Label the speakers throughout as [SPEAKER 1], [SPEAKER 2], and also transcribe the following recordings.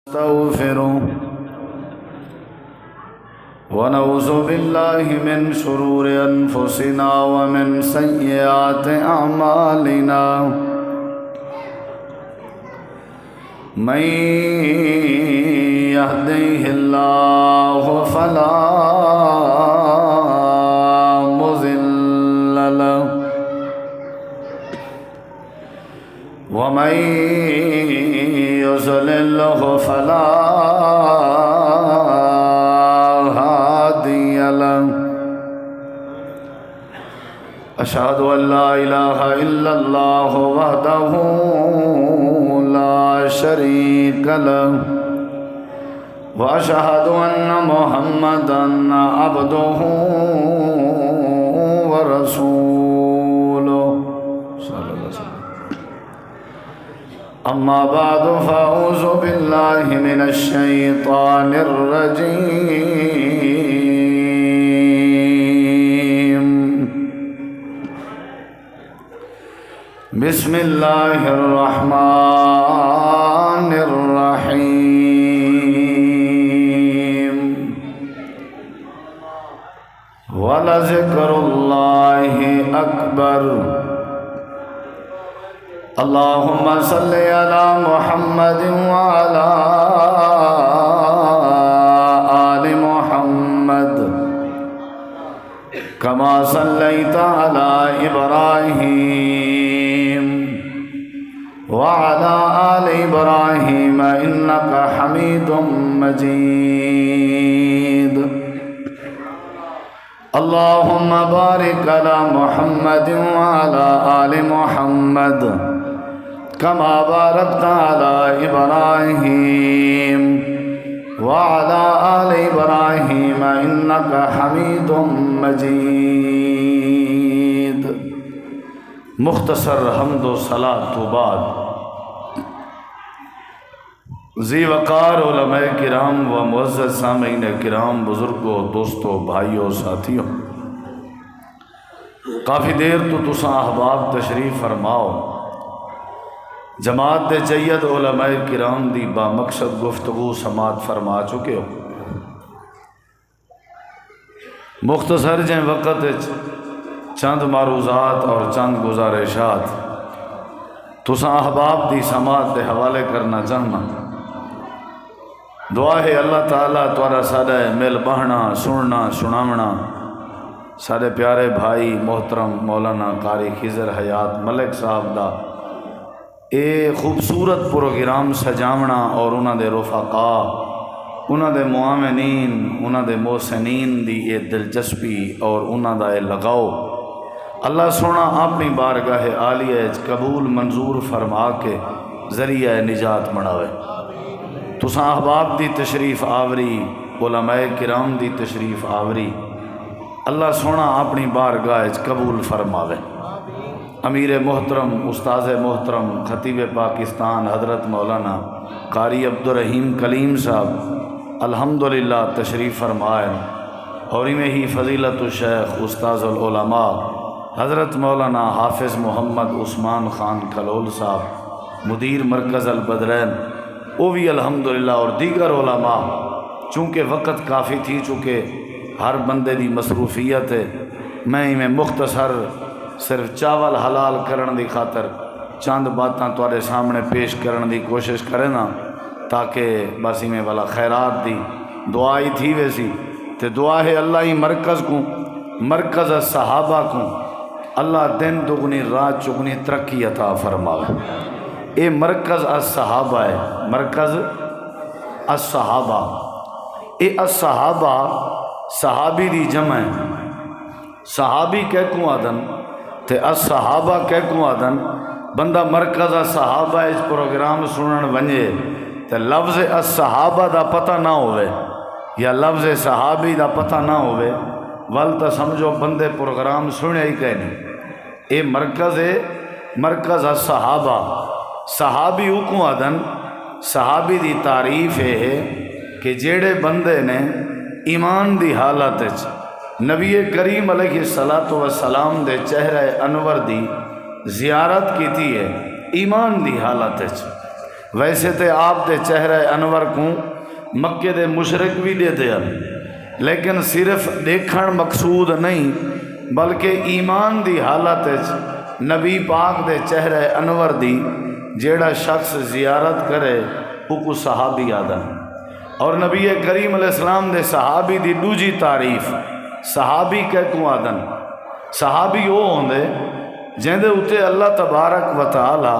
[SPEAKER 1] نستغفره ونعوذ بالله من شرور أنفسنا ومن سيئات أعمالنا من يهده الله فلا مضل له ومن يضلل فلا هادي له أشهد أن لا إله إلا الله وحده لا شريك له وأشهد أن محمدا عبده ورسوله صلى الله عليه وسلم. أما بعد فأعوذ بالله من الشيطان الرجيم. بسم الله الرحمن الرحيم. ولذكر الله أكبر. اللهم صل على محمد وعلى آل محمد كما صليت على إبراهيم وعلى آل إبراهيم إنك حميد مجيد. اللهم بارك على محمد وعلى آل محمد كما باركت على إبراهيم وعلى آل إبراهيم إنك حميد مجيد. مختصر حمد و صلاۃ تو بعد ذی وقار علماء کرام و معزز سامعین کرام، بزرگوں، دوستوں، بھائیوں، ساتھیوں، کافی دیر تو تساں احباب تشریف فرماؤ. جماعت دے جید علماء کرام دی با مقصد گفتگو سماعت فرما چکے ہو. مختصر جن وقت چند معروضات اور چند گزارشات تساں احباب دی سماعت دے حوالے کرنا چاہنا. دعا ہے اللہ تعالیٰ تورا سارے مل بہنا سننا سناونا سارے پیارے بھائی محترم مولانا قاری خضر حیات ملک صاحب دا اے خوبصورت پروگرام سجاونا اور انہاں دے رفقا، انہاں دے معاونین، انہاں دے محسنین دی اے دلچسپی اور انہاں دا اے لگاؤ اللہ سونا اپنی بارگاہ عالیہ قبول منظور فرما کے ذریعہ نجات بناوے. تساں احباب دی تشریف آوری، علماء کرام دی تشریف آوری اللہ سونا اپنی بارگاہ قبول فرماوے. امیر محترم، استاذ محترم، خطیب پاکستان حضرت مولانا قاری عبدالرحیم کلیم صاحب الحمدللہ تشریف فرمائے، اور میں ہی فضیلت الشیخ استاذ العلماء حضرت مولانا حافظ محمد عثمان خان کلول صاحب مدیر مرکز البدرین، وہ بھی الحمدللہ، اور دیگر علماء. چونکہ وقت کافی تھی چکے، ہر بندے دی مصروفیت ہے، میں مختصر صرف چاول حلال کرن دی خاطر چند باتاں تواڈے سامنے پیش کرن دی کوشش کرے نا، تاکہ بس میں والا خیرات دی دعا ہی تھی ویسی. تے دعا ہے اللہ ہی مرکز کو، مرکز صحابہ کو اللہ دن دگنی رات چگنی ترقی عطا فرماوے. اے مرکز الصحابہ ہے، مرکز الصحابہ. اے الصحابہ صحابی دی جمع ہے. صحابی کہہ کوں آدن تے الصحابہ کہہ کوں آدن. بندہ مرکز الصحابہ اس پروگرام سنن ونجے تے لفظ الصحابہ دا پتہ نہ ہوئے یا لفظ صحابی دا پتہ نہ ہوئے ول تا سمجھو بندے پروگرام سنے ہی کہہ نہیں. اے مرکز ہے، مرکز الصحابہ. صحابی اوکوں آدن، صحابی دی تعریف ہے کہ جیڑے بندے نے ایمان دی حالت نبی کریم علیہ السلام دے چہرہ انور دی زیارت کیتی ہے ایمان دی حالت ویسے تے آپ دے چہرہ انور کو مکے دے مشرک بھی دیتے ہیں، لیکن صرف دیکھن مقصود نہیں بلکہ ایمان دی حالت نبی پاک دے چہرہ انور دی جیڑا شخص زیارت کرے وہ کو صحابی آدن۔ اور نبی کریم علیہ السلام دے صحابی دی دوجی تعریف صحابی کہہ کو آدن۔ صحابی وہ ہوندے جہندے اتے اللہ تبارک و تعالی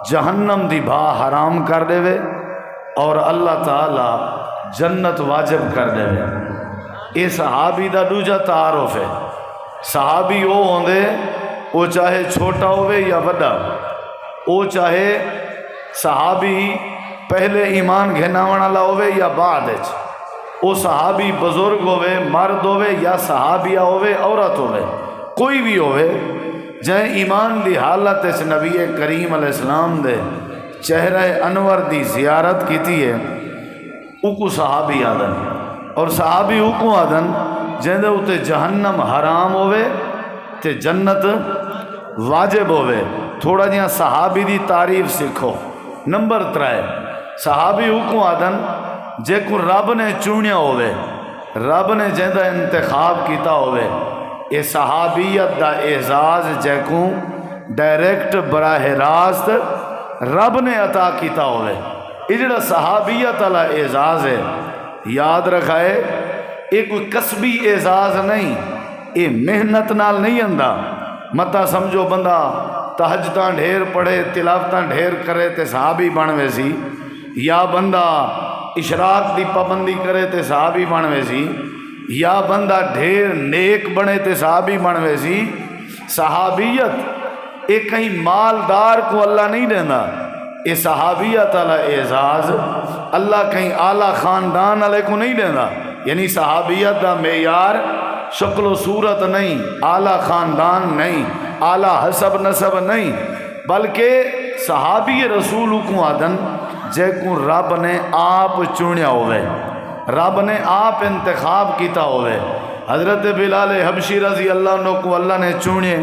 [SPEAKER 1] جہنم دی بھا حرام کر دے وے اور اللہ تعالی جنت واجب کر دے وے۔ یہ صحابی دا دوجا تعارف ہے۔ صحابی وہ ہوندے وہ چاہے چھوٹا ہوئے یا بڑا، وہ چاہے صحابی پہلے ایمان گھناون والا ہوئے یا بعد وچ، وہ صحابی بزرگ ہوئے مرد ہوئے یا صحابیہ ہوئے عورت ہوئے، کوئی بھی ہوئے جائیں ایمان دی حالت اس نبی کریم علیہ السلام دے چہرہ انور دی زیارت کیتی ہے او کو صحابی آدن۔ اور صحابی او کو آدن جہندے اتے جہنم حرام ہوئے تے جنت واجب ہوئے۔ تھوڑا جہاں صحابی دی تعریف سکھو۔ نمبر 3 صحابی او کو آدن جے کو رب نے چونیا ہوئے، رب نے جہندہ انتخاب کیتا ہوئے۔ یہ صحابیت دا اعزاز جے کو ڈائریکٹ براہ راست رب نے عطا کیتا ہوئے۔ یہ جڑا صحابیت والا اعزاز ہے یاد رکھائے یہ کوئی کسبی اعزاز نہیں، یہ محنت نال نہیں آندا۔ متا سمجھو بندہ تہجداں ڈھیر پڑھے تلاوتاں ڈھیر کرے تے صحابی بنوے سی، یا بندہ اشراق دی پابندی کرے تے صحابی بنوے سی، یا بندہ ڈھیر نیک بنے تے صحابی بنوے سی۔ صحابیت ایک کہیں مالدار کو اللہ نہیں دینا، یہ صحابیت والا اعزاز اللہ کہیں اعلیٰ خاندان والے کو نہیں دینا۔ یعنی صحابیت دا معیار شکل و صورت نہیں، اعلیٰ خاندان نہیں، اعلیٰ حسب نسب نہیں، بلکہ صحابی رسول کو آدن جے کو رب نے آپ چنیا ہوئے، رب نے آپ انتخاب کیتا ہوئے۔ حضرت بلال حبشی رضی اللہ عنہ کو اللہ نے چونے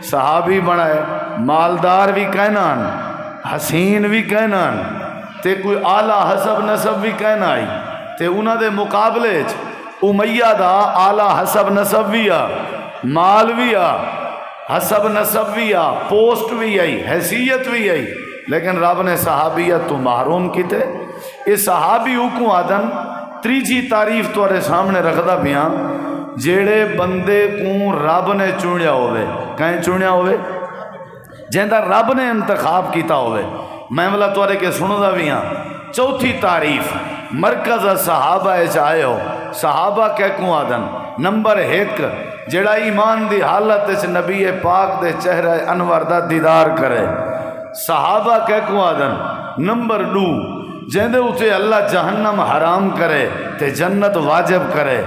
[SPEAKER 1] صحابی بنائے، مالدار بھی کہنان، حسین بھی کہنان، تے کوئی اعلیٰ حسب نسب بھی کہنا آئی، تے انہاں دے مقابلے امیہ دا اعلیٰ حسب نسب بھی آ، مال بھی آ، حسب نسب بھی آ، پوسٹ بھی آئی، حیثیت بھی آئی، لیکن رب نے صحابیت تو محروم کیتے۔ اس صحابی کو آدن تریجی تعریف تورے سامنے رکھدا پیاں جیڑے بندے کو رب نے چنیا ہوئے، کہیں چنیا ہوئے جہاں رب نے انتخاب کیتا ہوئے۔ میں ملا تورے کے سنو دا بھی ہاں۔ چوتھی تعریف مرکز صحابہ آئے ہو، صحابہ کہ کو آدن۔ نمبر 1 جڑا ایمان دی حالت اس نبی پاک دے چہرہ انور دا دیدار کرے، صحابہ کہ کو آدن۔ نمبر 2 جہندے اتے اللہ جہنم حرام کرے تے جنت واجب کرے،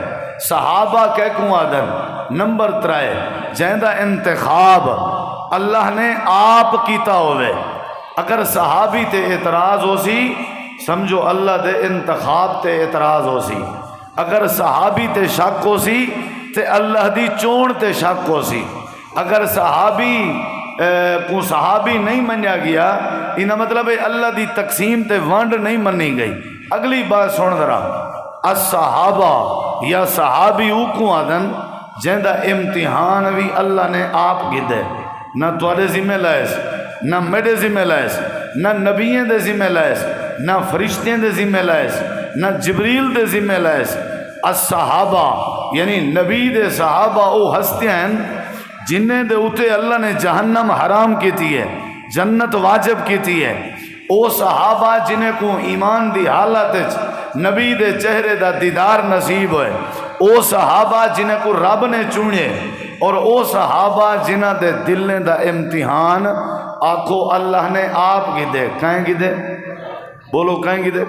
[SPEAKER 1] صحابہ کہ کو آدن۔ نمبر 3 جہندہ انتخاب اللہ نے آپ کیتا ہوئے۔ اگر صحابی تے اعتراض ہو سی سمجھو اللہ دے انتخاب تے اعتراض ہو سی، اگر صحابی تے شک ہو سی تے اللہ دی چون تے شک ہو سی۔ اگر صحابی کو صحابی نہیں منیا گیا انہا مطلب ہے اللہ دی تقسیم تے ونڈ نہیں منی گئی۔ اگلی بات سن ذرا، الصحابہ یا صحابی کو آدن جہندہ امتحان بھی اللہ نے آپ گدے، نہ توڑے ذمہ لائس، نہ میرے ذمہ لائس، نہ نبییں دے ذمہ لائس، نہ فرشتیں دے ذمہ لائس، نہ جبریل دے ذمہ لائس۔ الصحابہ یعنی نبی دے صحابہ او ہستیاں ہیں جنہیں دے اتے اللہ نے جہنم حرام کیتی ہے، جنت واجب کیتی ہے۔ او صحابہ جنہیں کو ایمان دی حالت نبی دے چہرے دا دیدار نصیب ہوئے، او صحابہ جنہیں کو رب نے چونے، اور او صحابہ جنہ دے دل دا امتحان آکھو اللہ نے آپ گدے، کہیں گدے بولو کہیں گدے؟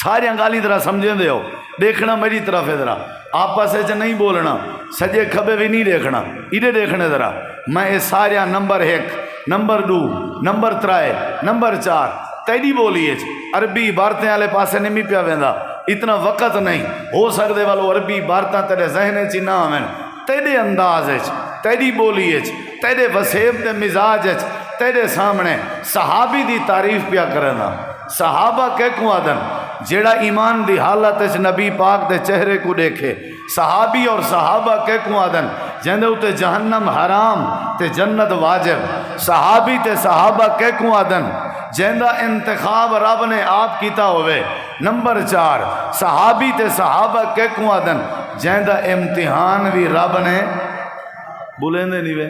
[SPEAKER 1] ساری انگالی طرح سمجھیں دے ہو، دیکھنا میری طرف ہے ذرا، آپس سے نہیں بولنا، سجے کھبے بھی نہیں دیکھنا، ادھے دیکھنے ذرا۔ میں یہ سارے نمبر 1 نمبر 2 نمبر 3 نمبر 4 تیری بولیے عربی عبارتیں والے پاسے نہیں بھی پیا ویندا، اتنا وقت نہیں ہو سکتے والو عربی عبارتیں تیرے ذہن چ نہ آویں، تیرے انداز تیری بولی تیرے وسیب دے مزاج تیرے سامنے صحابی دی تعریف پیا کرنا. صحابہ کہ کو آدن جیڑا ایمان دی حالت اس نبی پاک دے چہرے کو دیکھے. صحابی اور صحابہ کہ کو آدن جندے اتے جہنم حرام تے جنت واجب. صحابی تے صحابہ کہ کو آدن جہندہ انتخاب رب نے آپ کیتا ہوئے. نمبر 4 صحابی تے صحابہ کہ کو آدن جہندہ امتحان بھی رب نے بولیں دے نہیں وے.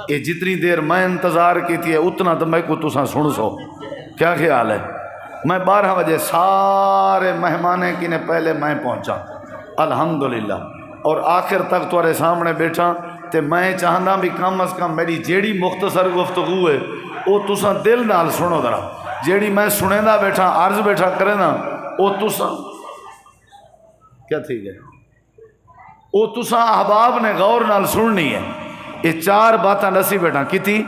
[SPEAKER 1] یہ جتنی دیر میں انتظار کی تھی اتنا تو میں کو تساں سن سو. کیا خیال ہے؟ میں 12 بجے سارے مہمانے کی نے پہلے میں پہنچا الحمدللہ اور آخر تک تمہارے سامنے بیٹھا. تے میں چاہنا بھی کم از کم میری جیڑی مختصر گفتگو ہے وہ تساں دل نال سنو ذرا. جیڑی میں سنے دا بیٹھا عرض بیٹھا کرے نا وہ تساں کیا ٹھیک ہے وہ تساں احباب نے غور نال سننی ہے. یہ 4 باتاں دسی بیٹھا کیتی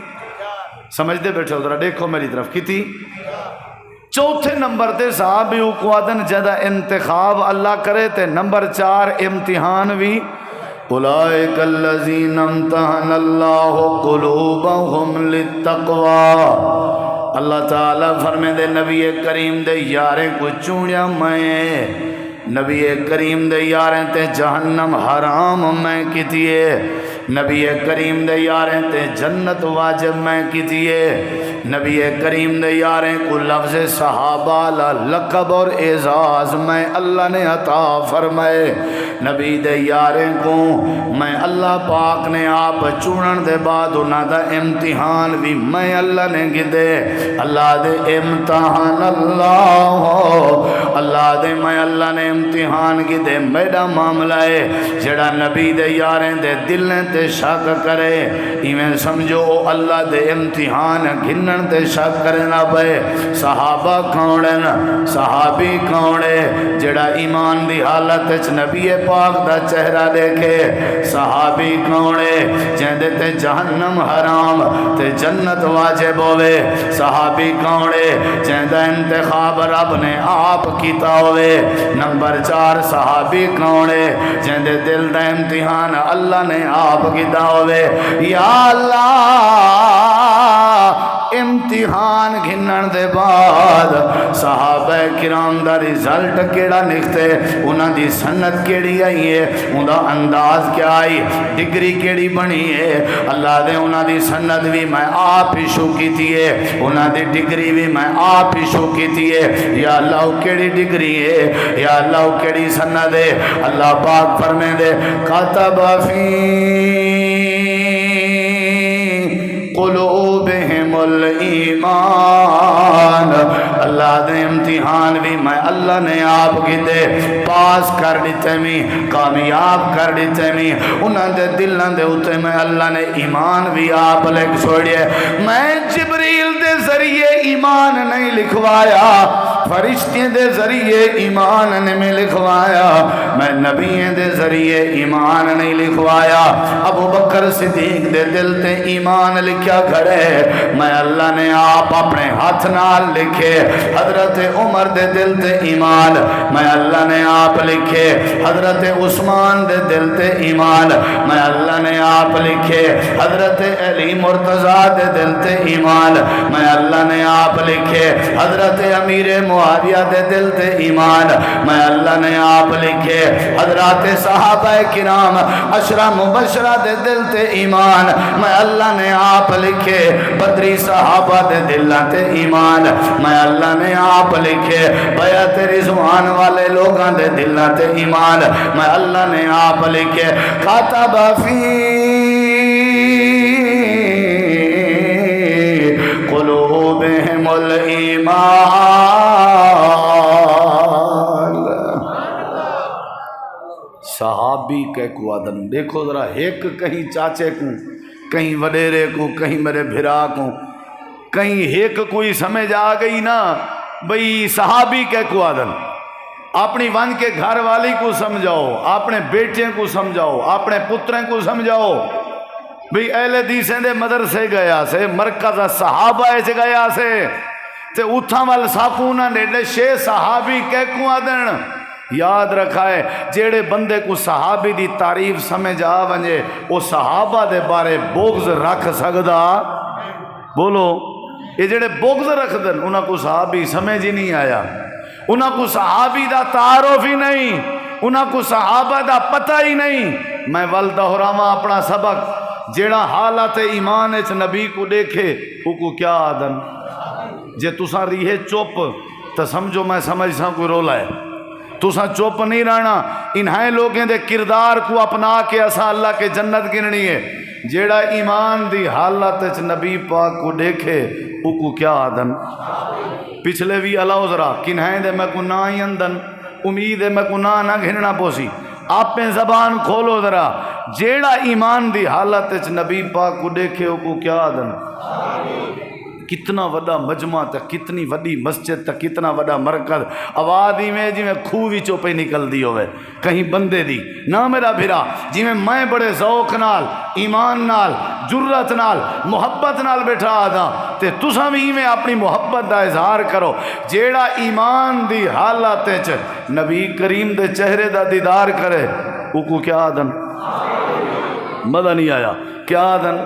[SPEAKER 1] سمجھتے بیٹھے ذرا دیکھو میری طرف کیتی. چوتھے نمبر تے صحابی کو آدن جدہ انتخاب اللہ کرے تے. نمبر 4 امتحان بھی اولئک الذین امتحن اللہ قلوبہم للتقوی. اللہ تعالیٰ فرمے دے نبی کریم دے یاریں کو چونیا میں نبی کریم دے یاریں تے جہنم حرام میں کیتیے. نبی کریم دے یاریں تے جنت واجب میں کیتیے. نبی کریم دے یاریں کو لفظ صحابہ لا لقب اور اعزاز میں اللہ نے عطا فرمائے. نبی دے یاریں کو میں اللہ پاک نے آپ چونن دے بعد انہاں دا امتحان بھی میں اللہ نے گدے. اللہ دے امتحان اللہ دے میں اللہ نے امتحان گدے. میرا معاملہ ہے جڑا نبی دے یاریں دے دلیں تے شک کرے ایویں سمجھو اللہ دے امتحان گھنن تے شک کرنا پے. صحابہ کونن صحابی کونے جڑا ایمان دی حالت وچ نبی پاک دا چہرہ دیکھے. صحابی کونے جہندے تے جہنم حرام تے جنت واجب ہوئے. صحابی کونے جہندہ انتخاب رب نے آپ کیتا ہوئے. نمبر 4 صحابی کونے جہندے دل دا امتحان اللہ نے آپ کیتا ہوئے. یا اللہ امتحان گھنن دے بعد صحابہ کرام دا رزلٹ کیڑا نکتے انہاں دی سند کیڑی آئی ہے انہاں دا انداز کیا آئی ڈگری کیڑی بنی ہے. اللہ دے انہاں دی سند بھی میں آپ ہی شو کی تھی ہے انہاں دی ڈگری بھی میں آپ ہی شو کی تھی ہے. یا اللہ کیڑی ڈگری ہے یا اللہ کیڑی سند ہے. اللہ پاک فرمے دے کاتب فی قلوبہم الایمان. اللہ دے امتحان بھی میں اللہ نے آپ کی دے پاس کر دیتے میں کامیاب کر دیتے میں انہاں دے دلوں دے اتے میں اللہ نے ایمان بھی آپ لکھ چھوڑیے. میں جبریل دے ذریعے ایمان نہیں لکھوایا فرشتے دے ذریعے ایمان نہیں لکھوایا میں نبیوں دے ذریعے ایمان نہیں لکھوایا. ابو بکر صدیق دے دل تے ایمان لکھیا کھڑے میں اللہ نے آپ اپنے ہاتھ نال لکھے. حضرت عمر دے دل تے ایمان میں اللہ نے آپ لکھے. حضرت عثمان دے دل تے ایمان میں اللہ نے آپ لکھے. حضرت علی مرتضیٰ دے دل تے ایمان میں اللہ نے آپ لکھے. حضرت امیر معاویہ دے دل تے ایمان میں اللہ نے آپ لکھے. حضرات صحابہ کرام عشرہ مبشرہ دے دل تے ایمان میں اللہ نے آپ لکھے. بدری صحابہ دے دل تے ایمان میں اللہ نے آپ لکھے. بیعت رضوان والے لوگاں دے دل تے ایمان میں اللہ نے آپ لکھے. کاتب فی قلوبہم الایمان. صحابی کے کو آدم دیکھو ذرا ایک کہیں چاچے کو کہیں وڈیرے کو کہیں میرے بھرا کو کہیں ایک کوئی سمجھ آ گئی نا بھئی صحابی کے کو آدم. اپنی ون کے گھر والی کو سمجھاؤ اپنے بیٹے کو سمجھاؤ اپنے پتریں کو سمجھاؤ بھئی اہل حدیثیں دے مدرسے گیا سے مرکز صحابہ ایسے گیا سے تے اتھا وال ساکونہ نے شے صحابی کے کو آدن. یاد رکھا ہے جیڑے بندے کو صحابی دی تعریف سمجھ آ ونجے وہ صحابہ دے بارے بغض رکھ سکدا بولو یہ جڑے بغض رکھ دن انہاں کو صحابی سمجھ ہی نہیں آیا، انہاں کو صحابی دا تعارف ہی نہیں، انہاں کو صحابہ دا پتہ ہی نہیں۔ میں ول دہراواں اپنا سبق، جیڑا حالت ایمان اچ نبی کو دیکھے او کو کیا آدن، جے تساں ریہے چپ تو سمجھو میں سمجھ سا کوئی رولا ہے، تساں چپ نہیں رہنا۔ انہیں لوگیں دے کردار کو اپنا کے اسا اللہ کے جنت گننی ہے۔ جیڑا ایمان دی حالت اچ نبی پاک کو دیکھے او کو کیا آدن۔ پچھلے بھی اللہ ذرا کنہیں دے میں کو نہ ہی اندن، امید ہے میں کو نہ گھننا پوسی۔ آپ پہ زبان کھولو ذرا، جیڑا ایمان دی حالت اچ نبی پاک کو دیکھے او کو کیا آدن۔ کتنا وڈا مجمع تا کتنی وڈی مسجد تا کتنا وڈا مرکز، آواز ہی میں جی میں کھو بھی چوپے نکل دی ہوئے کہیں بندے دی نہ میرا بھرا، جی میں بڑے ذوق نال ایمان نال جرت نال محبت نال بیٹھا آدھا تے تساں بھی میں اپنی محبت دا اظہار کرو۔ جیڑا ایمان دی حالت وچ نبی کریم دے چہرے دا دیدار کرے او کو کیا آدن۔ مزہ نہیں آیا، کیا آدن؟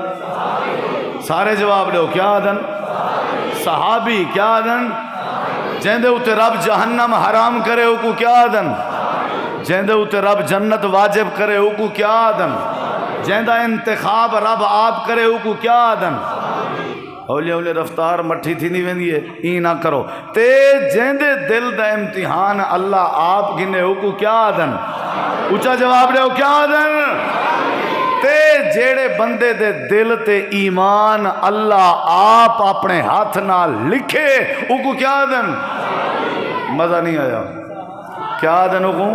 [SPEAKER 1] سارے جواب دو، کیا آدن؟ صحابی۔ کیا آدن؟ جیندے اتے رب جہنم حرام کرے او کو کیا آدن؟ جیندے اتے رب جنت واجب کرے او کو کیا آدن؟ جیندہ انتخاب رب آپ کرے او کو کیا آدن؟ اولی اولی رفتار مٹھی تھی نہیں ویندی ہے، ای نہ کرو تے جیندے دل دا امتحان اللہ آپ گنے او کو کیا آدن؟ اچھا جواب دے، کیا آدن؟ تے جیڑے بندے دے دل تے ایمان اللہ آپ اپنے ہاتھ نال لکھے او کو کیا دن؟ مزہ نہیں آیا، کیا دن او کو؟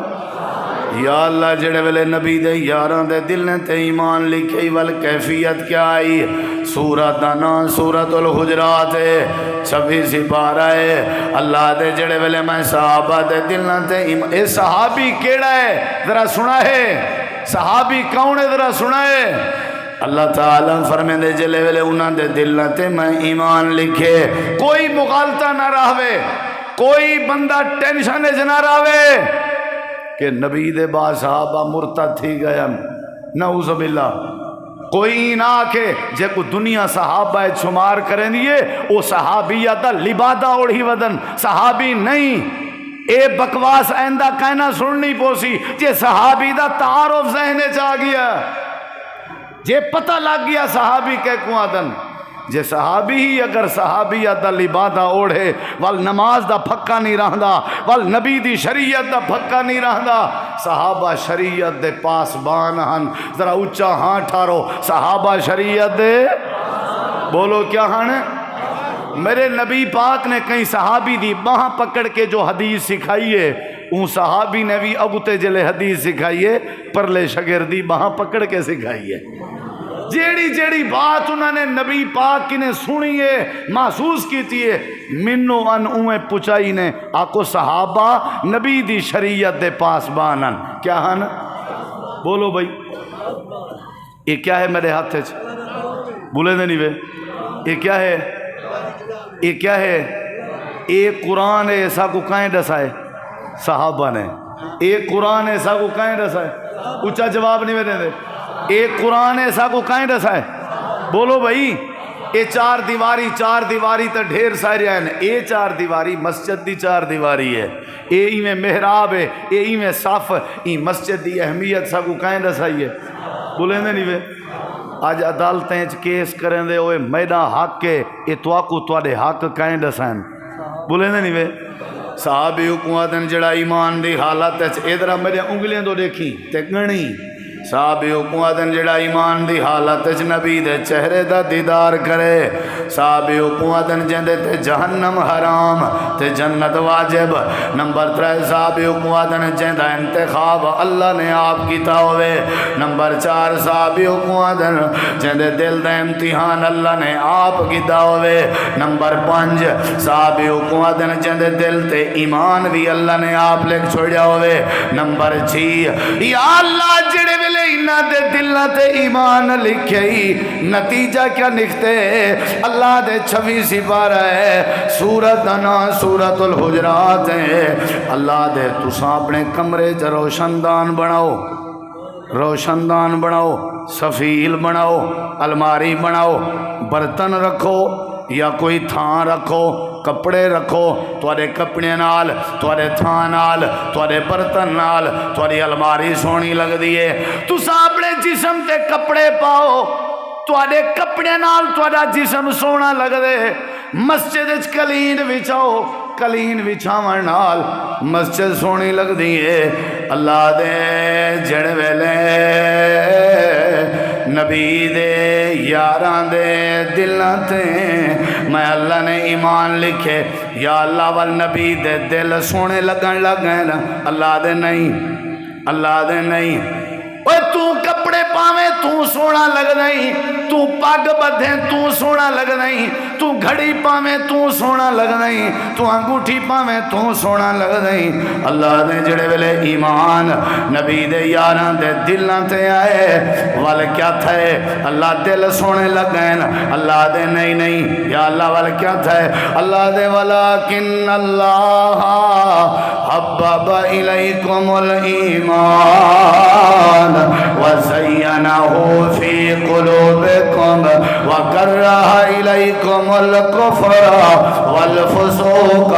[SPEAKER 1] یا اللہ جڑے ویلے نبی دے یاران دے دل نے تے ایمان لکھے ول کیفیت کیا آئی؟ سورت دا نام سورت الحجرات ہے، 26 پارہ ہے۔ اللہ دے جڑے ویلے میں صحابہ دے دل نے تے ایمان، اے صحابی کیڑا ہے ذرا سنا ہے؟ صحابی کون ہے ذرا سنائے؟ اللہ تعالیٰ فرمائے دے جلے ویلے انہاں دے دل تے میں ایمان لکھے، کوئی مغالطہ نہ رہوے، کوئی بندہ ٹینشن نہ رہوے کہ نبی دے با صحابہ مرتد تھی گیا، نعوذ باللہ۔ کوئی نہ آکے جے کو دنیا صحابہ شمار کریں دیئے او صحابیہ دا لبادہ اوڑھی ودن، صحابی نہیں۔ اے بکواس آئندہ کہنا سننی پوسی جے صحابی دا تعارف ذہنے چاہ گیا، جے پتہ لگ گیا صحابی کے کو آدن۔ جے صحابی ہی اگر صحابیت دا لبادہ اوڑھے وال نماز دا پھکا نہیں رہندا، وال نبی دی شریعت دا پھکا نہیں رہندا، صحابہ شریعت دے پاس بان ہن، ذرا اچھا ہاں ٹھارو، صحابہ شریعت دے بولو کیا ہن؟ میرے نبی پاک نے کئی صحابی دی باہاں پکڑ کے جو حدیث سکھائیے، اون صحابی نے بھی اگتے جلے حدیث سکھائیے، پرلے شگردی باہاں پکڑ کے سکھائیے۔ جیڑی جیڑی بات انہوں نے نبی پاک کی نے سنی ہے، محسوس کی تھی ہے، منو ان اویں پچائی نے آکو صحابہ نبی دی شریعت دے پاس بانن کیا ہن؟ بولو بھائی یہ کیا ہے میرے ہاتھ بولے دے نہیں وے، یہ کیا ہے؟ یہ کیا ہے؟ ایک قرآن ہے ایسا کو کہیں دسا ہے صحابہ نے، ایک قرآن ایسا کو کہیں دسا ہے، اچھا جواب نہیں دے دے، ایک قرآن ایسا کو کہیں دسا ہے؟ بولو بھائی یہ چار دیواری تا ڈھیر سارے ہیں، یہ چار دیواری مسجد دی چار دیواری ہے، یہ ہی میں محراب ہے، یہ ہی میں صف، یہ مسجد دی اہمیت سا کو کہیں دسائی ہے؟ بولیں دے نہیں وے آج عدالتیں کیس کریں دے ہوئے میدان حق کے اتوا کو توڑے حق کہیں دسائیں؟ بولیں دے نہیں وے صحابی حکومتن جڑا ایمان دی حالت ہے ادھرا میرے انگلیاں تو دیکھی تے گنی، صحابی حکومتن جڑا ایمان دی حالت ہے نبی دے چہرے دا دیدار کرے، صحابی حکومتن جندے تے جہنم حرام تے جنت واجب۔ نمبر 3 صحابی حکومتن جندہ انتخاب اللہ نے آپ کیتا ہوئے۔ نمبر 4 صحابی حکومتن جندے دل دا امتحان اللہ نے آپ کیتا ہوئے۔ نمبر 5 صحابی حکومتن جندے دل تے ایمان بھی اللہ نے آپ لکھ چھوڑیا ہوئے۔ نمبر 6 یا اللہ جڑے ویلے انہاں دے دلہ تے ایمان لکھے ہی نتیجہ کیا نکھتے اللہ دے 26 پارہ ہے سورت انا سورت الحجرات ہے۔ اللہ دے تساں اپنے کمرے چ روشن دان بناؤ، روشن دان بناؤ، سفیل بناؤ، الماری بناؤ، برتن رکھو یا کوئی تھان رکھو، کپڑے رکھو، تھوڑے کپڑے نال، تھوڑے تھان نال، تھوڑے برتن نال تھوڑی الماری سونی لگ دیئے۔ تسا اپنے جسم تے کپڑے پاؤ، تھوڑے کپڑے نال تھوڑا جسم سونا لگ دے۔ مسجد اچ کلین بچھاؤ، کلین بچھاون نال مسجد سونی لگ دیئے۔ اللہ دے جڑ ویلے نبی دے یاراں دے دلاں تے میں اللہ نے ایمان لکھے، یا اللہ والنبی دے دل سونے لگن لگے نا، اللہ دے نہیں، اللہ دے نہیں۔ اوہ تو کپڑے پاویں تو سونا لگ نہیں، تو پگ بدھیں تو سونا لگ نہیں، تو گھڑی پاویں تو سونا لگ نہیں، تو انگوٹھی پاویں تو سونا لگ نہیں۔ اللہ نے جڑے ویلے ایمان نبی دے یاراں دے دلاں تے آئے وال کیا تھے؟ اللہ دل سونے لگین، اللہ دے نہیں نہیں، یا اللہ وال کیا تھے؟ اللہ دے ولیکن اللہ حبب الیکم الایمان وزینہ فی قلوبکم وکرہ الیکم الکفر والفسوق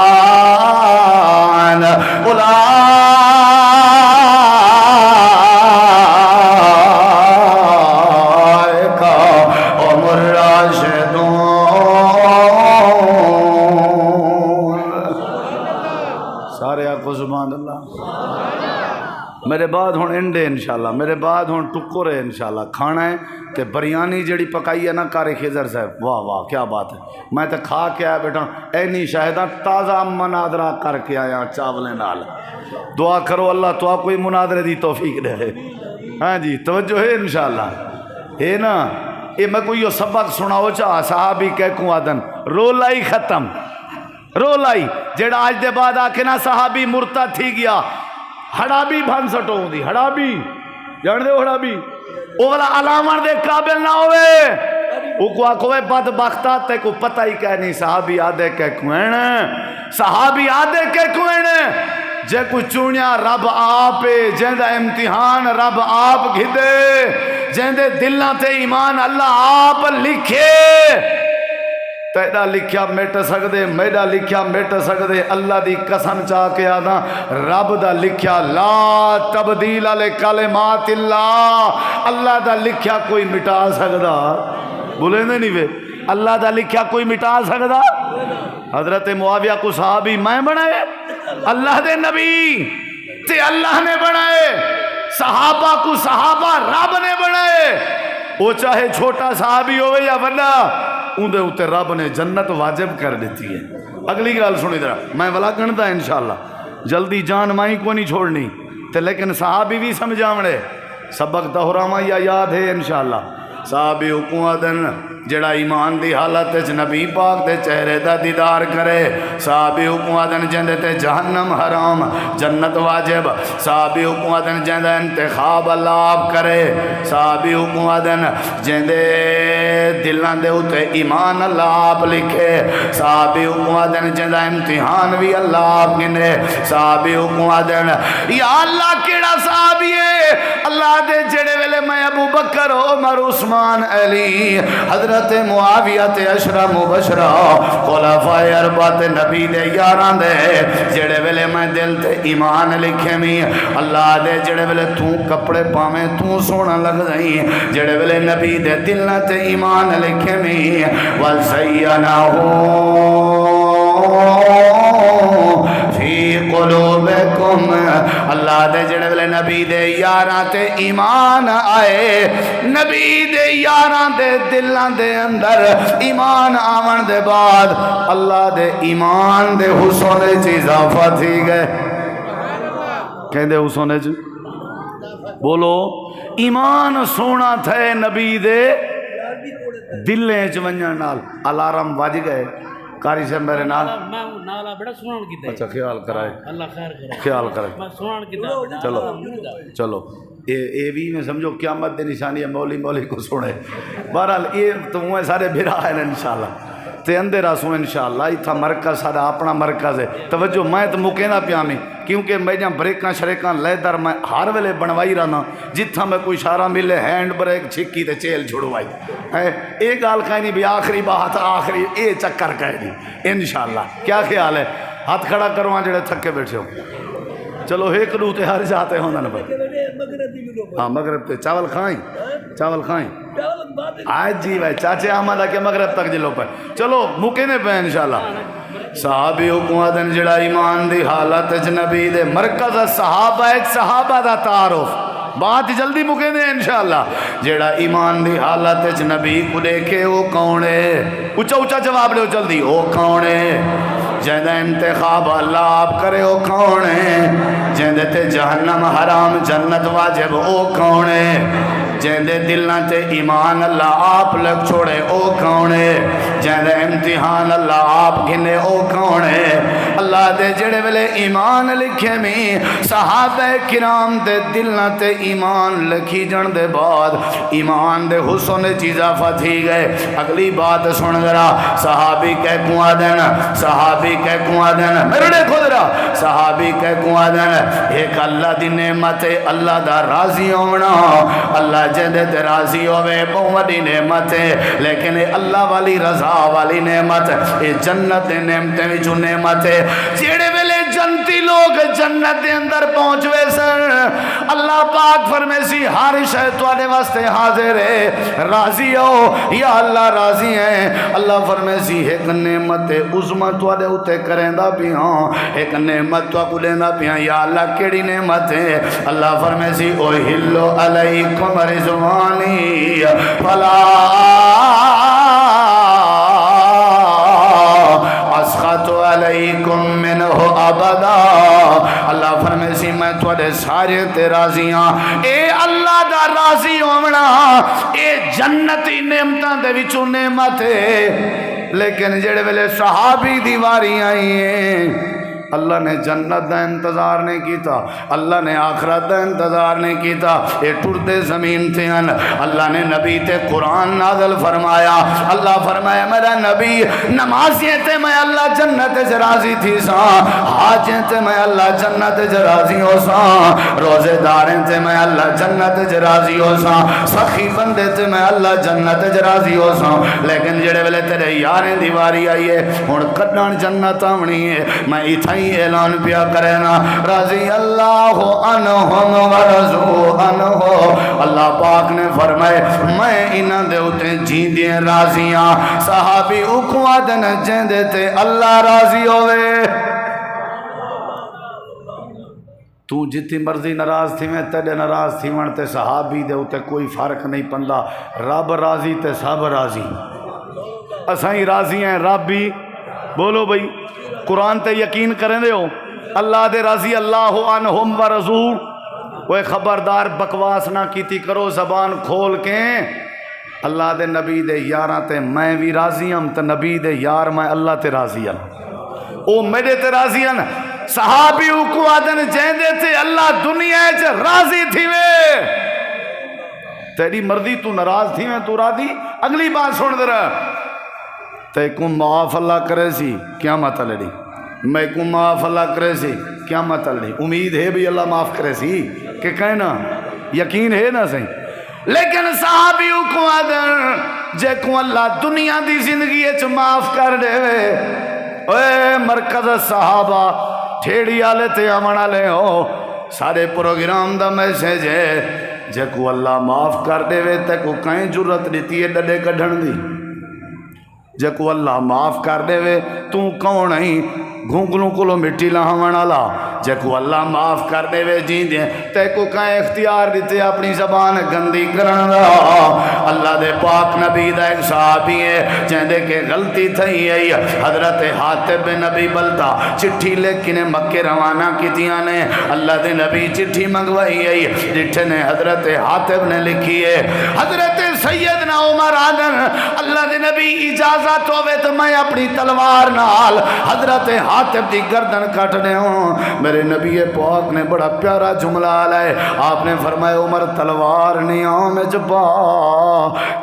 [SPEAKER 1] والعصیان اولئک هم الراشدون۔ سارے آکو سبحان اللہ۔ میرے بعد ہون انڈے انشاءاللہ، میرے بعد ہون ٹکرے انشاءاللہ کھانا ہے تے بریانی جڑی پکائی ہے نا کاری خضر صاحب، واہ واہ کیا بات ہے۔ میں تے کھا کے آیا بیٹھا اینی شاہدہ تازہ مناظرہ کر کے آیا چاولے نال۔ دعا کرو اللہ تو آپ کوئی مناظرے دی توفیق دے۔ ہاں جی توجہ ہے انشاءاللہ ہے نا۔ یہ میں کوئی سبق سناؤ چاہ صحابی کہکوں آدن رولائی ختم، رولائی جڑا آج دے بعد آکے نا صحابی مرتد تھی گیا، ہڑابی بھن سٹو ہوں دی، ہڑابی جان دے ہڑابی وہ والا علامہ دے قابل نہ ہوئے، وہ کو آکوے بدبختہ تے کو پتہ ہی کہنی صحابی آدھے کہ کوئن، صحابی آدھے کہ کوئن جے کو چونیا رب آپ جیندہ امتحان رب آپ گھدے، جیندے دلہ تے ایمان اللہ آپ لکھے۔ تیڑا لکھیا میٹ سکدے، میڈا لکھیا میٹ سکدے، اللہ دی قسم چاہ کے آدھا رب دا لکھیا لا تبدیل لکلمات اللہ، اللہ دا لکھیا کوئی مٹا سکدا، بولے نہیں وے اللہ دا لکھیا کوئی مٹا سکدا۔ حضرت معاویہ کو صحابی میں بنائے، اللہ دے نبی تے اللہ نے بنائے، صحابہ کو صحابہ رب نے بنائے، وہ چاہے چھوٹا صحابی ہوئے یا بڑا اندھے اتے رب نے جنت واجب کر دیتی ہے۔ اگلی گال سنی ذرا، میں ولا گنتا انشاءاللہ جلدی جان مائی کو نہیں چھوڑنی تے، لیکن صحابی بھی سمجھاوڑے سبق دہراما یا یاد ہے انشاءاللہ۔ صحابی حکومتن جڑا ایمان دی حالت نبی پاک دے چہرے دا دیدار کرے، صحابی حکومتن جندے تے جہنم حرام جنت واجب، صحابی حکومتن جندے انتخاب اللہ آپ کرے، صحابی حکومتن جندے دلان دے ہوتے ایمان اللہ آپ لکھے، صحابی حکومتن جندہ امتحان بھی اللہ آپ گنے، صحابی حکومتن یا اللہ کیڑا صحابی ہے اللہ دے جڑے ویلے میں ابو بکر عمر عثمان علی حضرت معاویہ اشرا مبشرہ خلفائے اربعہ نبی دے یاران دے جڑے ویلے میں دل تے ایمان لکھے می، اللہ دے جڑے ویلے تو کپڑے پاویں تو سونا لگ دئی، جڑے ویلے نبی دے دل تے ایمان لکھے می وَزَيَّنَهُ فی قلوبکم، اللہ دے جڑے ویلے نبی دے یاران تے ایمان آئے، نبی دے یاران دے دلان دے اندر ایمان آمن دے بعد اللہ دے ایمان دے حسن چی اضافہ تھی گئے، کہیں دے حسن چی بولو ایمان سونا تھے نبی دے دلیں چونجن نال الارم واج گئے کاری سے میرے نال
[SPEAKER 2] نالا بیٹا سنان کی دے،
[SPEAKER 1] اچھا خیال کرائے
[SPEAKER 2] اللہ خیر کرے،
[SPEAKER 1] خیال کرائے
[SPEAKER 2] میں سنان کی دے،
[SPEAKER 1] چلو چلو اے بھی میں سمجھو قیامت دے نشانی ہے مولی مولی کو سنے، بہرحال یہ تو وہ سارے بھرا ہے انشاءاللہ تے اندر آسوں انشاءاللہ اتھا مرکز سارا اپنا مرکز ہے توجہ میں تو مکینا پیا میں کیونکہ میں جہاں بریکاں شریکاں لیدر میں ہر ویلے بنوائی رہنا جتھا میں کوئی اشارہ ملے ہینڈ بریک چھکی تے چیل چھڑوائی ایک گال کہیں نہیں بھی آخری بات آخری اے چکر کہیں نہیں انشاءاللہ کیا خیال ہے ہاتھ کھڑا کرواں جڑے تھکے بیٹھے ہو چلو ایک روح تے ہر جاتے ہوں نا بھائی ہاں مغرب تے چاول کھائیں آج جی بھائی چاچے احمد آ کے مغرب تک جلو پہ چلو مکینے پہ انشاءاللہ صحابی حکومت جڑا ایمان دی حالت نبی دے مرکز صحابہ دا تعارف بات جلدی مکینے انشاءاللہ جڑا ایمان دی حالت نبی کو دیکھے وہ کون ہے اچھا جواب لو جلدی وہ کون ہے جہاں انتخاب اللہ آپ کرے وہ کون ہے جہاں تے جہنم حرام جنت واجب وہ کون ہے جہاں دلنا تے ایمان اللہ آپ لگ چھوڑے او کون ہے جہاں امتحان اللہ آپ گھنے او کون ہے اللہ دے جڑے ویلے ایمان لکھے میں صحابہ کرام دے دلنا تے ایمان لکھی جن دے بعد ایمان دے حسن چیزا فتھی گئے اگلی بات سن ذرا صحابی کہہ کوا دین میرے دیکھو ذرا صحابی کہہ کوا دین ایک اللہ دی نعمت ہے اللہ دا راضی ہونا اللہ جہدے تے راضی ہوئے بہت بڑی نعمت ہے لیکن اللہ والی رضا والی نعمت یہ جنت نعمتیں بھی جو نعمت ہے جیڑے ویلے جنتی لوگ جنت دے اندر پہنچوے سن اللہ پاک فرمے سی ہر شے تواڈے واسطے حاضر ہے راضی ہو یا اللہ راضی ہیں اللہ فرمے سی ایک نعمت عظما تواڈے اوتے کریندا پیاں ایک نعمت تو کو لیندا پیاں یا اللہ کیڑی نعمت ہے اللہ فرمے سی اوہلو علیکم رضوانی فلا اسخط علیکم منہ ابدا اللہ فرمے سی میں تواڈے سارے تے راضی ہاں اے اللہ دا راضی ہونا اے جنتی نعمتاں دے وچوں نعمت ہے لیکن جڑے ویلے صحابی دی واری آئی ہیں اللہ نے جنت دا انتظار نہیں کیتا اللہ نے آخرت دا انتظار نہیں کیتا یہ ٹردے زمین تھے ان اللہ نے نبی تے قرآن نازل فرمایا اللہ فرمایا میرا نبی نمازیں تے میں اللہ جنت جرازی تھی سا حاجیں تے میں اللہ جنت جرازی ہو سا روزے داریں تے میں اللہ جنت جرازی ہو سا سخی بندے تے میں اللہ جنت جرازی ہو سا لیکن جڑے ویلے تیرے یاریں دیواری آئی ہے ہن کڈن جنت آونی ہے میں اتھائی اعلان پیا کرنا رضی اللہ عنہم ورضوا عنہ اللہ پاک نے فرمائے میں انہاں دے اوتے جیندے راضی ہاں صحابی اکوا دن جیندے تے اللہ راضی ہوئے تو جتنی مرضی ناراض تھی میں تیرے ناراض تھی من تے صحابی دے اوتے کوئی فرق نہیں پندا رب راضی تے سب راضی اسائیں راضی ہیں رب بھی بولو بھئی قرآن تے یقین کریں دے ہو اللہ دے راضی اللہ عنہم ورضوا وہ خبردار بکواس نہ کیتی کرو زبان کھول کے اللہ دے نبی دے یاراں تے میں بھی راضی ہم تے نبی دے یار میں اللہ تے راضی ہم او میرے تے راضی ہم صحابی کو آدن جہندے تے اللہ دنیا چ راضی تھی وے تیری مرضی تو ناراض تھی میں تو راضی اگلی بات سن در تے کو معاف اللہ کرے سی کیا مت لڑی میں کو معاف اللہ کرے سی کیا مت لڑی امید ہے بھی اللہ معاف کرے سی کہ کہنا یقین ہے نا صحیح لیکن صحابیوں کو آدھر جے کو اللہ دنیا دی زندگی اچ معاف کر دے وے اے مرکز صحابہ ٹھیڑی آلے تے امن آلے ہو سارے پروگرام دا میسیج ہے جے کو اللہ معاف کر دے وے تے کو کہیں جرت دیتی ہے ڈڈے کڈھن دی جے کو اللہ معاف کر دے وے تو کون نہیں گھونگلوں کلو مٹی لہاونا لا جے کو اللہ معاف کر دے وے جی دیں تے کو کہیں اختیار دیتے اپنی زبان گندی کرن رہا اللہ دے پاک نبی دا ایک صحابی ہے جہاں دے کے غلطی تھی ہے حضرت حاتب نبی بلتا چٹھی لیکن مکے روانہ کی دیا نے اللہ دے نبی چٹھی منگوائی ہے جٹھے نے حضرت حاتب نے لکھی ہے حضرت سیدنا عمر آدن اللہ دے نبی اجازت اجازت ہوئے تو میں اپنی تلوار نال حضرت حاتب دی گردن کٹ دیوں۔ میرے نبی پاک نے بڑا پیارا جملہ لائے، آپ نے فرمایا عمر تلوار نیاں میں جبا،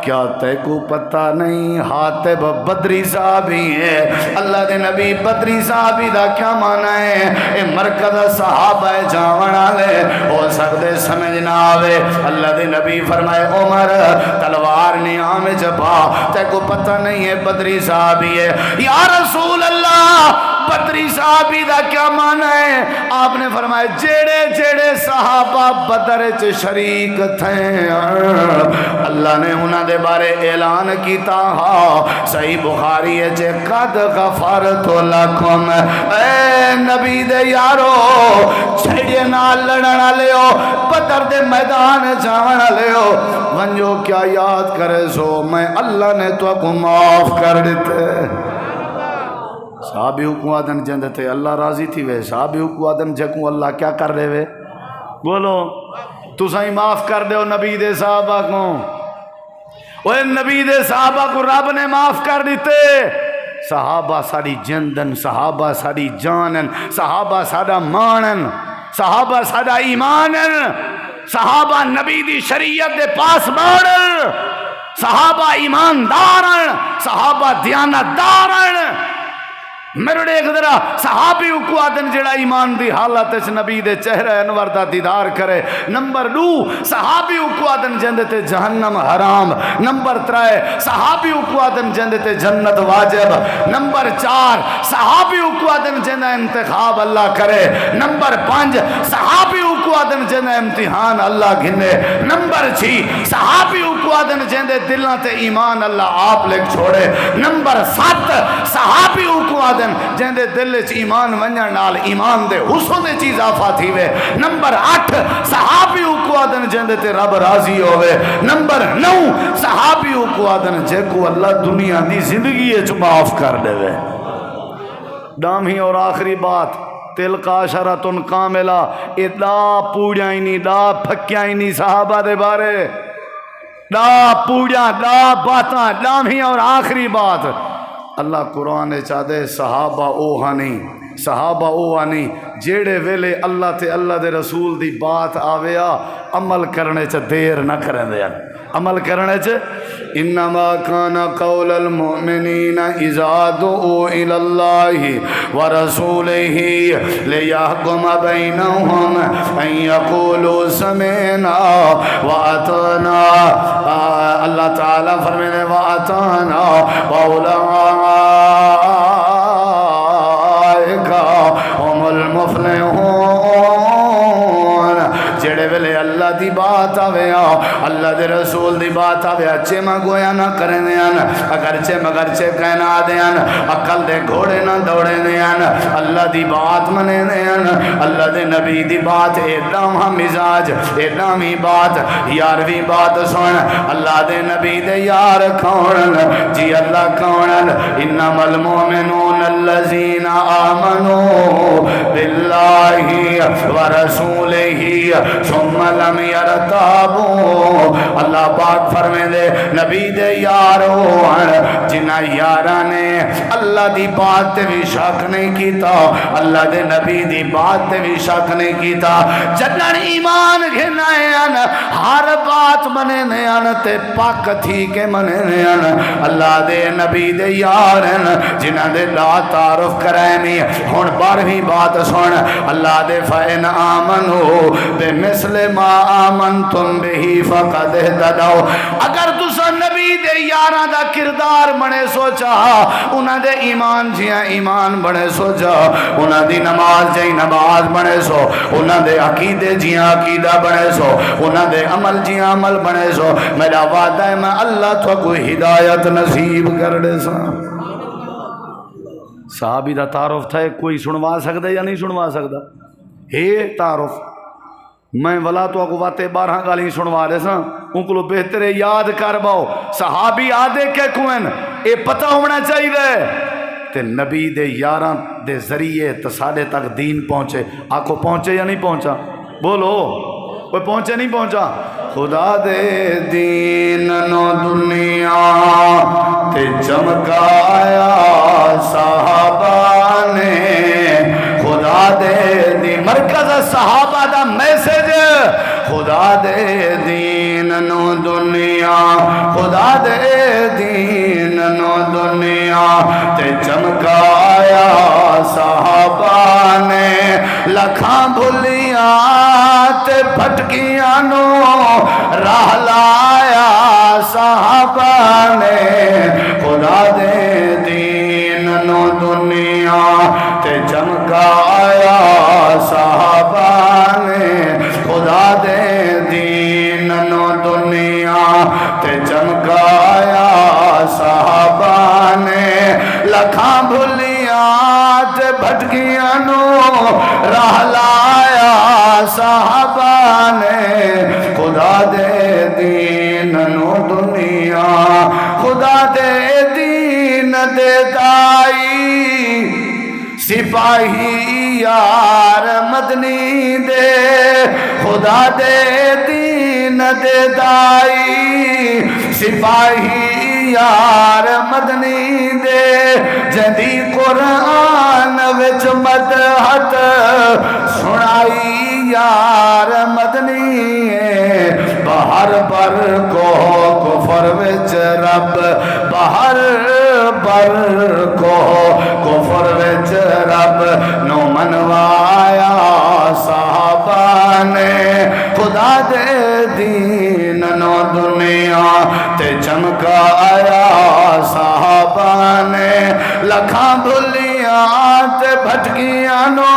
[SPEAKER 1] کیا تے کو پتہ نہیں حاتب بدری صحابی ہے؟ اللہ دے نبی بدری صحابی دا کیا مانا ہے؟ اے مرکز صحابہ جاون والے ہو سکتے سمجھ نہ آوے۔ اللہ دے نبی فرمائے عمر تلوار نیاں میں جبا، تے کو پتہ نہیں ہے بدری صحابی ہے؟ یا رسول اللہ بدری صحابی دا کیا مانا ہے؟ آپ نے فرمایا جیڑے جیڑے صحابہ بدر چ شریک تھے اللہ نے انہاں دے بارے اعلان کیتا ہا صحیح بخاری ہے چے قد غفرت لکم۔ اے نبی دے یارو چھڑے نال لڑن والے ہو، بدر دے میدان جاون والے ہو، ونجو کیا یاد کرے سو میں اللہ نے تو کو معاف کر دیتے۔ صحابی کو آدن جند تے اللہ راضی تھی وے، صحابی کو آدن جکوں اللہ کیا کر رہے وے؟ بولو تو سائیں معاف کر دے نبی دے صحابہ کو، وہ نبی دے صحابہ کو رب نے معاف کر دیتے۔ صحابہ ساری جندن، صحابہ ساری جانن، صحابہ ساڈا مانن، صحابہ ساڈا ایمانن، صحابہ نبی دی شریعت دے پاس مانن، صحابہ ایماندارن، صحابہ دیانتدارن۔ میرے ایک ذرا صحابی کو آدن جڑا ایمان دی حالت اس نبی دے چہرہ انور دا دیدار کرے۔ نمبر 2 صحابی کو آدن جندے تے جہنم حرام۔ نمبر 3 صحابی کو آدن جندے تے جنت واجب۔ نمبر 4 صحابی کو آدن جندہ انتخاب اللہ کرے۔ نمبر 5 صحابی کو آدن جندہ امتحان اللہ گھنے۔ نمبر 6 صحابی کو آدن جندے دلوں تے ایمان اللہ آپ لکھ چھوڑے۔ نمبر 7 صحابی کو آدن جندے دل چ ایمان ونجن نال ایمان دے حسن دے چیز آفا تھی وے۔ نمبر 8 صحابی کو آدن جندے تے رب راضی ہوئے۔ نمبر 9 صحابی کو آدن جے کو اللہ دنیا دی زندگی چ معاف کر دے وے۔ دامی اور آخری بات تلقا شرطن کاملہ، اے دا پوڑیاں ہی نہیں، دا پھکیاں ہی نہیں صحابہ دے بارے، دا پوڑیاں دا باتاں دامی اور آخری بات اللہ قرآن چاہدے صحابہ اوہا نہیں، صحابہ اوہا نہیں جیڑے ویلے اللہ تے اللہ دے رسول دی بات آویا عمل کرنے چا دیر نہ کریں دے، عمل کرنے چا انما کان قول المؤمنین اذا دعوا الی اللہ ورسولہ لیحکم بینہم ان یقولوا سمعنا واطعنا۔ اللہ تعالیٰ فرمینے واطعنا واولئک هم المفلحون۔ جڑے ویلے اللہ دی بات آویا، اللہ دے رسول دی بات آویا چے مگویا نہ کریں دیان، اگرچہ مگرچہ کہنا دیان، عقل دے گھوڑے نہ دوڑے دیان، اللہ دی بات منے دیان، اللہ دے نبی دی بات ایڈام ہم مزاج ایڈام ہی بات یارویں بات سن۔ اللہ دے نبی دے یار کونن جی اللہ کونن؟ انما المؤمنون الذین آمنوا باللہ ورسولہ ثم لم یرتابوا۔ اللہ پاک فرمے دے نبی دے یارو جنہ یارہ نے اللہ دی بات تے بھی شک نہیں کیتا، اللہ دے نبی دی بات تے بھی شک نہیں کیتا، جنہاں ایمان گھنائے ان ہر بات منے نیان تے پاک تھی کے منے نیان اللہ دے نبی دے یارن جنہ دے لا تعارف کرائے میں۔ ہون 12ویں بات سن اللہ دے فَإِنْ آمَنُوا بِمِثْلِ مَا آمَنْتُمْ بِهِ فَقَدْ اهْتَدَوْا۔ اگر تسا نبی دے یاراں دا کردار بنے سوچا، انہاں دے ایمان جیاں ایمان بنے سوچا، انہاں دی نماز جیاں نماز بنے سو، انہاں دے عقیدے جیاں عقیدہ بنے سو، انہاں دے عمل جیاں عمل بنے سو، میرا وعدہ ہے میں اللہ تو کوئی ہدایت نصیب کر دے سا۔ صحابی دا تعارف تھا کوئی سنوا سکتا یا نہیں سنوا سکتا؟ ہے تعارف میں ولا تو کو واتے 12 گالی سنوا دے سا، ان کو بہتر یاد کر باؤ صحابی آدھے کے کوئن اے پتہ ہونا چاہیے تے نبی دے یاراں دے ذریعے تصادے تک دین پہنچے۔ آکو پہنچے یا نہیں پہنچا؟ بولو وہ پہنچے نہیں پہنچا؟ خدا دے دین نو دنیا تے چمکایا صحابہ نے خدا دے دین مرکز صحابہ دا میسج خدا دے دین نو دنیا خدا دے دین نو دنیا تے چمکایا صحابہ نے لکھاں بھلیاں تے بھٹکیاں نو راہ لایا صحابہ نے خدا دے دین نو دنیا تے چمکایا صحابہ نے خدا دے دین نو دنیا تے چمکایا صحابہ نے لکھاں بھلیاں تے بھٹکیاں نو راہ لایا صحابہ نے خدا دے دین نو دنیا خدا دے دین دے دائی سپاہی یار مدنی دے خدا دے دین دے دائی سپاہی یار مدنی دے جدی قرآن وچ مدحت سنائی یار مدنی بہر پر کو کفر وچ رب بہر پر کو کفر وچ رب نو منوایا صحابہ نے خدا دے دین نو دنیا تے چمکایا صحابہ نے لکھاں بھلیاں تے بھٹکیاں نو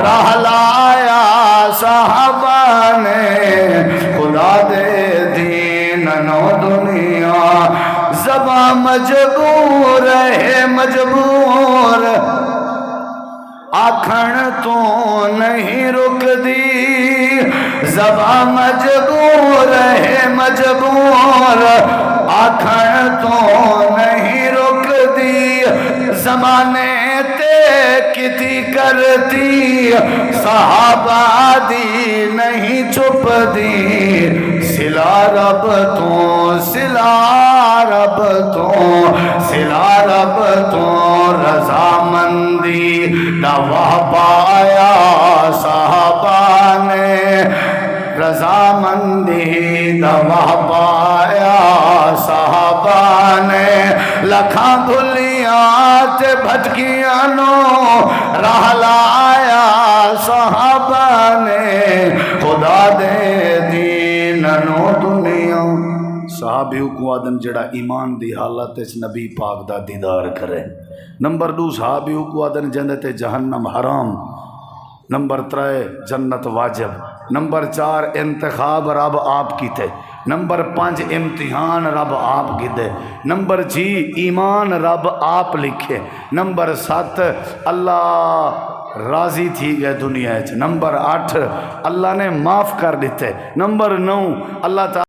[SPEAKER 1] راہ لایا صحابہ نے خدا دے دین نو دنیا زباں مجبور ہے مجبور آکھن تو نہیں رک دی زباں مجبور ہے مجبور آکھن تو نہیں رک دی زمانے تے کتی کرتی صحابہ دی نہیں چھپ دی سلا رب تو سلا رب تو سلا رب تو رضامندی دوا پایا صحابہ نے رضامندی دوا پایا صحابہ نے لکھاں بھلیاں تے بھٹکیاں نو راہ لایا صحابہ نے خدا دے دین نو دنیا صحابیوں کو آدم جڑا ایمان دی حالت اس نبی پاک دا دیدار کرے نمبر 2 صحابیوں کو آدم جنت جہنم حرام نمبر 3 جنت واجب نمبر 4 انتخاب رب آپ کی تھے نمبر 5 امتحان رب آپ کی دے نمبر 6 ایمان رب آپ لکھے نمبر 7 اللہ راضی تھی گئے دنیا نمبر 8 اللہ نے معاف کر دیتے نمبر 9 اللہ تعالی